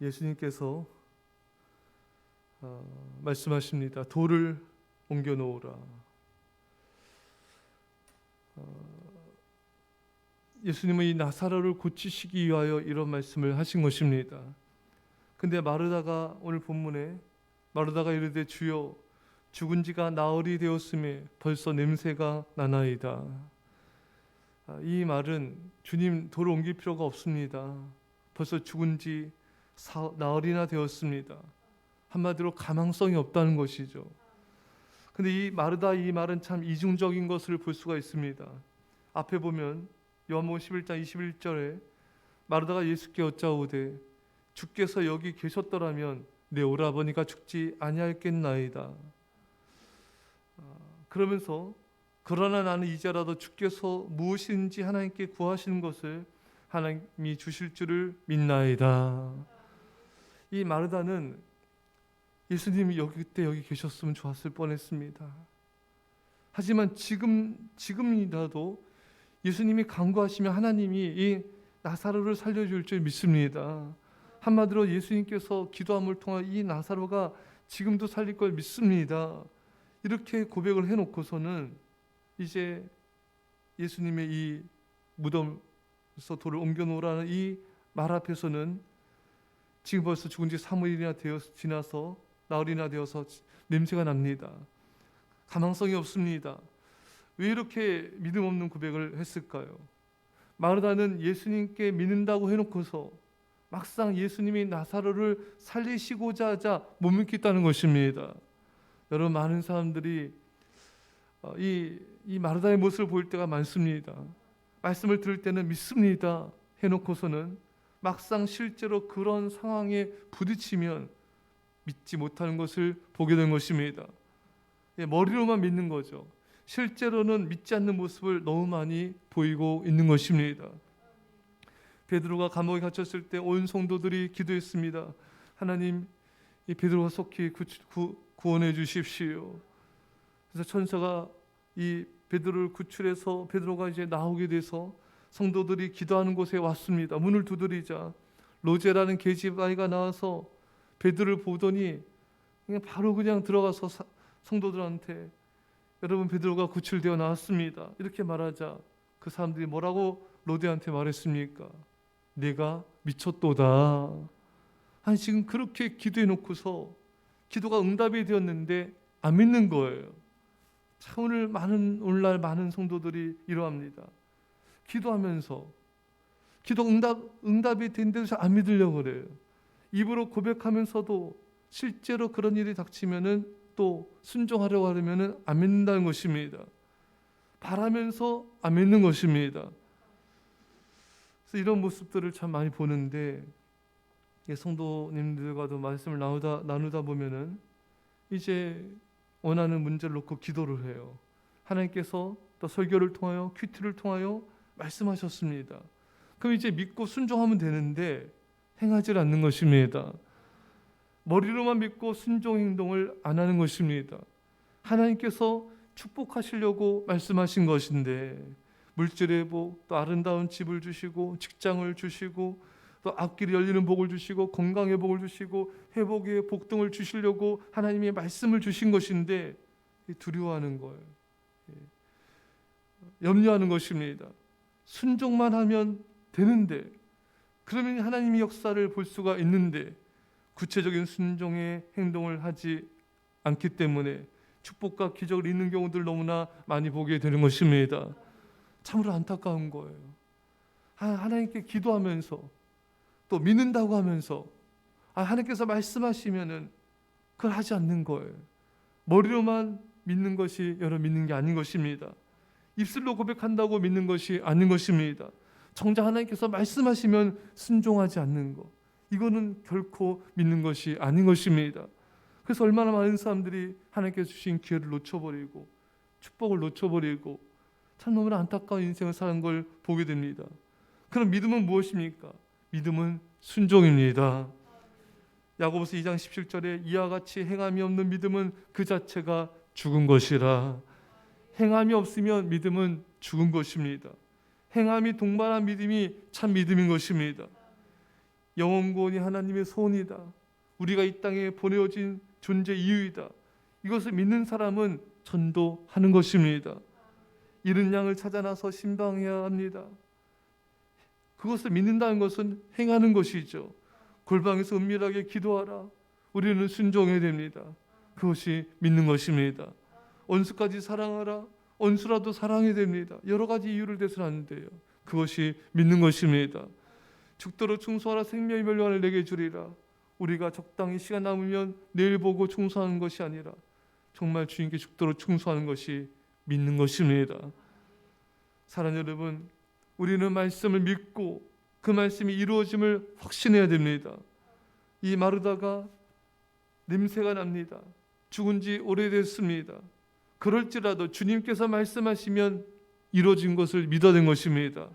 예수님께서 말씀하십니다. 돌을 옮겨 놓으라. 예수님은 이 나사로를 고치시기 위하여 이런 말씀을 하신 것입니다. 근데 마르다가 오늘 본문에 마르다가 이르되 주여 죽은 지가 나흘이 되었음에 벌써 냄새가 나나이다. 이 말은 주님 돌을 옮길 필요가 없습니다. 벌써 죽은 지 나흘이나 되었습니다. 한마디로 가망성이 없다는 것이죠. 근데 이 마르다 이 말은 참 이중적인 것을 볼 수가 있습니다. 앞에 보면 요한복음 11장 21절에 마르다가 예수께 여짜오되 주께서 여기 계셨더라면 내 오라버니가 죽지 아니하였겠나이다. 그러면서 그러나 나는 이제라도 주께서 무엇인지 하나님께 구하시는 것을 하나님이 주실 줄을 믿나이다. 이 마르다는 예수님이 그때 여기 계셨으면 좋았을 뻔했습니다. 하지만 지금이라도 예수님이 간구하시면 하나님이 이 나사로를 살려줄 줄 믿습니다. 한마디로 예수님께서 기도함을 통해 이 나사로가 지금도 살릴 걸 믿습니다. 이렇게 고백을 해놓고서는 이제 예수님의 이 무덤에서 돌을 옮겨 놓으라는 이 말 앞에서는 지금 벌써 죽은 지 3일이나 지나서 나흘이나 되어서 냄새가 납니다. 가망성이 없습니다. 왜 이렇게 믿음 없는 고백을 했을까요? 마르다는 예수님께 믿는다고 해놓고서 막상 예수님이 나사로를 살리시고자 하자 못 믿겠다는 것입니다. 여러분, 많은 사람들이 이 마르다의 모습을 볼 때가 많습니다. 말씀을 들을 때는 믿습니다 해놓고서는 막상 실제로 그런 상황에 부딪히면 믿지 못하는 것을 보게 된 것입니다. 머리로만 믿는 거죠. 실제로는 믿지 않는 모습을 너무 많이 보이고 있는 것입니다. 베드로가 감옥에 갇혔을 때 온 성도들이 기도했습니다. 하나님, 이 베드로가 속히 구원해 주십시오. 그래서 천사가 이 베드로를 구출해서 베드로가 이제 나오게 돼서 성도들이 기도하는 곳에 왔습니다. 문을 두드리자 로제라는 계집아이가 나와서 베드로를 보더니 바로 그냥 들어가서 성도들한테 여러분, 베드로가 구출되어 나왔습니다 이렇게 말하자 그 사람들이 뭐라고 로데한테 말했습니까? 내가 미쳤도다. 아니, 지금 그렇게 기도해 놓고서 기도가 응답이 되었는데 안 믿는 거예요. 참 오늘날 많은 성도들이 이러합니다. 기도하면서 기도 응답이 된데도 안 믿으려고 그래요. 입으로 고백하면서도 실제로 그런 일이 닥치면은 또 순종하려고 하려면은 안 믿는다는 것입니다. 바라면서 안 믿는 것입니다. 그래서 이런 모습들을 참 많이 보는데 성도님들과도 말씀을 나누다 보면은 이제 원하는 문제를 놓고 기도를 해요. 하나님께서 또 설교를 통하여 큐티를 통하여 말씀하셨습니다. 그럼 이제 믿고 순종하면 되는데 행하지 않는 것입니다. 머리로만 믿고 순종 행동을 안 하는 것입니다. 하나님께서 축복하시려고 말씀하신 것인데 물질의 복, 또 아름다운 집을 주시고 직장을 주시고 또 앞길이 열리는 복을 주시고 건강의 복을 주시고 회복의 복 등을 주시려고 하나님의 말씀을 주신 것인데 두려워하는 거예요. 염려하는 것입니다. 순종만 하면 되는데, 그러면 하나님의 역사를 볼 수가 있는데 구체적인 순종의 행동을 하지 않기 때문에 축복과 기적을 잃는 경우들 너무나 많이 보게 되는 것입니다. 참으로 안타까운 거예요. 하나님께 기도하면서 또 믿는다고 하면서 하나님께서 말씀하시면은 그걸 하지 않는 거예요. 머리로만 믿는 것이 여러분 믿는 게 아닌 것입니다. 입술로 고백한다고 믿는 것이 아닌 것입니다. 정작 하나님께서 말씀하시면 순종하지 않는 것, 이거는 결코 믿는 것이 아닌 것입니다. 그래서 얼마나 많은 사람들이 하나님께서 주신 기회를 놓쳐버리고 축복을 놓쳐버리고 참 너무나 안타까운 인생을 사는 걸 보게 됩니다. 그럼 믿음은 무엇입니까? 믿음은 순종입니다. 야고보서 2장 17절에 이와 같이 행함이 없는 믿음은 그 자체가 죽은 것이라. 행함이 없으면 믿음은 죽은 것입니다. 행함이 동반한 믿음이 참 믿음인 것입니다. 영원권이 하나님의 소원이다. 우리가 이 땅에 보내어진 존재 이유이다. 이것을 믿는 사람은 전도하는 것입니다. 잃은 양을 찾아 나서 신방해야 합니다. 그것을 믿는다는 것은 행하는 것이죠. 골방에서 은밀하게 기도하라. 우리는 순종해야 됩니다. 그것이 믿는 것입니다. 원수까지 사랑하라. 원수라도 사랑해야 됩니다. 여러 가지 이유를 대서는 안 돼요. 그것이 믿는 것입니다. 죽도록 충성하라. 생명의 멸류관을 내게 주리라. 우리가 적당히 시간 남으면 내일 보고 충성하는 것이 아니라 정말 주님께 죽도록 충성하는 것이 믿는 것입니다. 사랑하는 여러분, 우리는 말씀을 믿고 그 말씀이 이루어짐을 확신해야 됩니다. 이 마르다가 냄새가 납니다. 죽은 지 오래됐습니다. 그럴지라도 주님께서 말씀하시면 이루어진 것을 믿어낸 것입니다.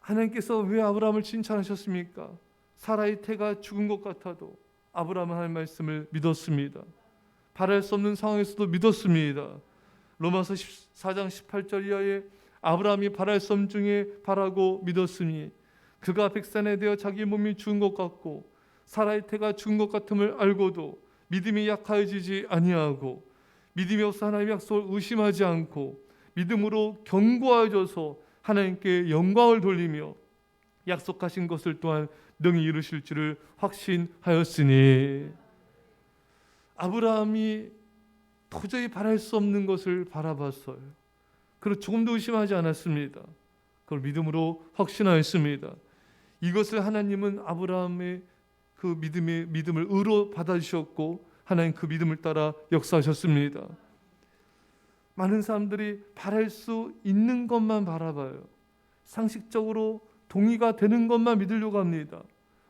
하나님께서 왜 아브라함을 칭찬하셨습니까? 사라의 태가 죽은 것 같아도 아브라함은 하나님의 말씀을 믿었습니다. 바랄 수 없는 상황에서도 믿었습니다. 로마서 14장 18절 이하에 아브라함이 바랄 수 없는 중에 바라고 믿었으니 그가 백산에 대어 자기 몸이 죽은 것 같고 사라의 태가 죽은 것 같음을 알고도 믿음이 약하여지지 아니하고 믿음이 없어 하나님의 약속을 의심하지 않고 믿음으로 견고하여져서 하나님께 영광을 돌리며 약속하신 것을 또한 능히 이루실 줄을 확신하였으니 아브라함이 도저히 바랄 수 없는 것을 바라봤어요. 그리고 조금도 의심하지 않았습니다. 그걸 믿음으로 확신하였습니다. 이것을 하나님은 아브라함의 그 믿음을 의로 받아주셨고 하나님 그 믿음을 따라 역사하셨습니다. 많은 사람들이 바랄 수 있는 것만 바라봐요. 상식적으로 동의가 되는 것만 믿으려고 합니다.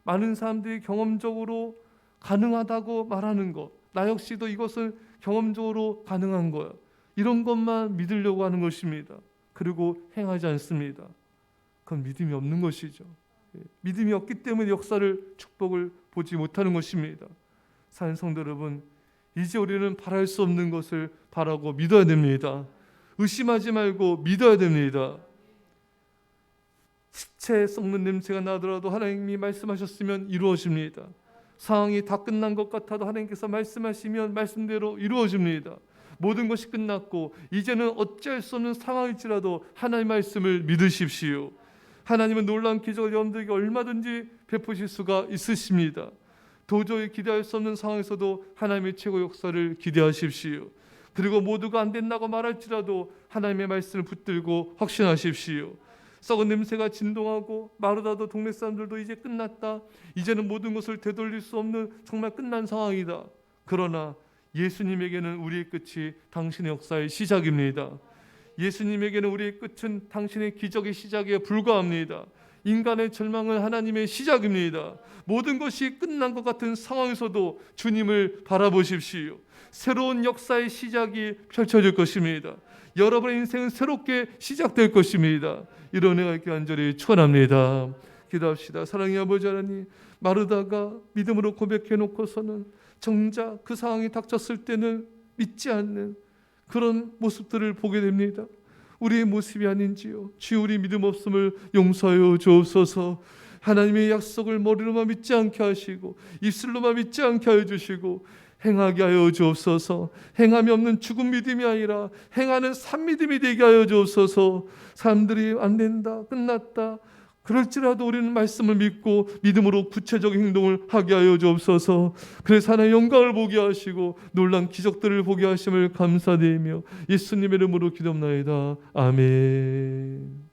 많은 사람들이 경험적으로 가능하다고 말하는 것, 나 역시도 이것은 경험적으로 가능한 거야. 이런 것만 믿으려고 하는 것입니다. 그리고 행하지 않습니다. 그건 믿음이 없는 것이죠. 믿음이 없기 때문에 역사를, 축복을 보지 못하는 것입니다. 사는 성도 여러분, 이제 우리는 바랄 수 없는 것을 바라고 믿어야 됩니다. 의심하지 말고 믿어야 됩니다. 시체 썩는 냄새가 나더라도 하나님이 말씀하셨으면 이루어집니다. 상황이 다 끝난 것 같아도 하나님께서 말씀하시면 말씀대로 이루어집니다. 모든 것이 끝났고 이제는 어찌할 수 없는 상황일지라도 하나님의 말씀을 믿으십시오. 하나님은 놀라운 기적을 여러분들에게 얼마든지 베푸실 수가 있으십니다. 도저히 기대할 수 없는 상황에서도 하나님의 최고 역사를 기대하십시오. 그리고 모두가 안 된다고 말할지라도 하나님의 말씀을 붙들고 확신하십시오. 썩은 냄새가 진동하고 마르다도 동네 사람들도 이제 끝났다. 이제는 모든 것을 되돌릴 수 없는 정말 끝난 상황이다. 그러나 예수님에게는 우리의 끝이 당신의 역사의 시작입니다. 예수님에게는 우리의 끝은 당신의 기적의 시작에 불과합니다. 인간의 절망은 하나님의 시작입니다. 모든 것이 끝난 것 같은 상황에서도 주님을 바라보십시오. 새로운 역사의 시작이 펼쳐질 것입니다. 여러분의 인생은 새롭게 시작될 것입니다. 이런 은혜가 있게 간절히 축원합니다. 기도합시다. 사랑의 아버지 하나님, 마르다가 믿음으로 고백해 놓고서는 정작 그 상황이 닥쳤을 때는 믿지 않는 그런 모습들을 보게 됩니다. 우리의 모습이 아닌지요. 주여, 우리 믿음 없음을 용서하여 주옵소서. 하나님의 약속을 머리로만 믿지 않게 하시고 입술로만 믿지 않게 하여 주시고 행하게 하여 주옵소서. 행함이 없는 죽은 믿음이 아니라 행하는 산 믿음이 되게 하여 주옵소서. 사람들이 안 된다, 끝났다, 그럴지라도 우리는 말씀을 믿고 믿음으로 구체적인 행동을 하게 하여 주옵소서. 그래서 하나님의 영광을 보게 하시고 놀란 기적들을 보게 하심을 감사드리며 예수님의 이름으로 기도합나이다. 아멘.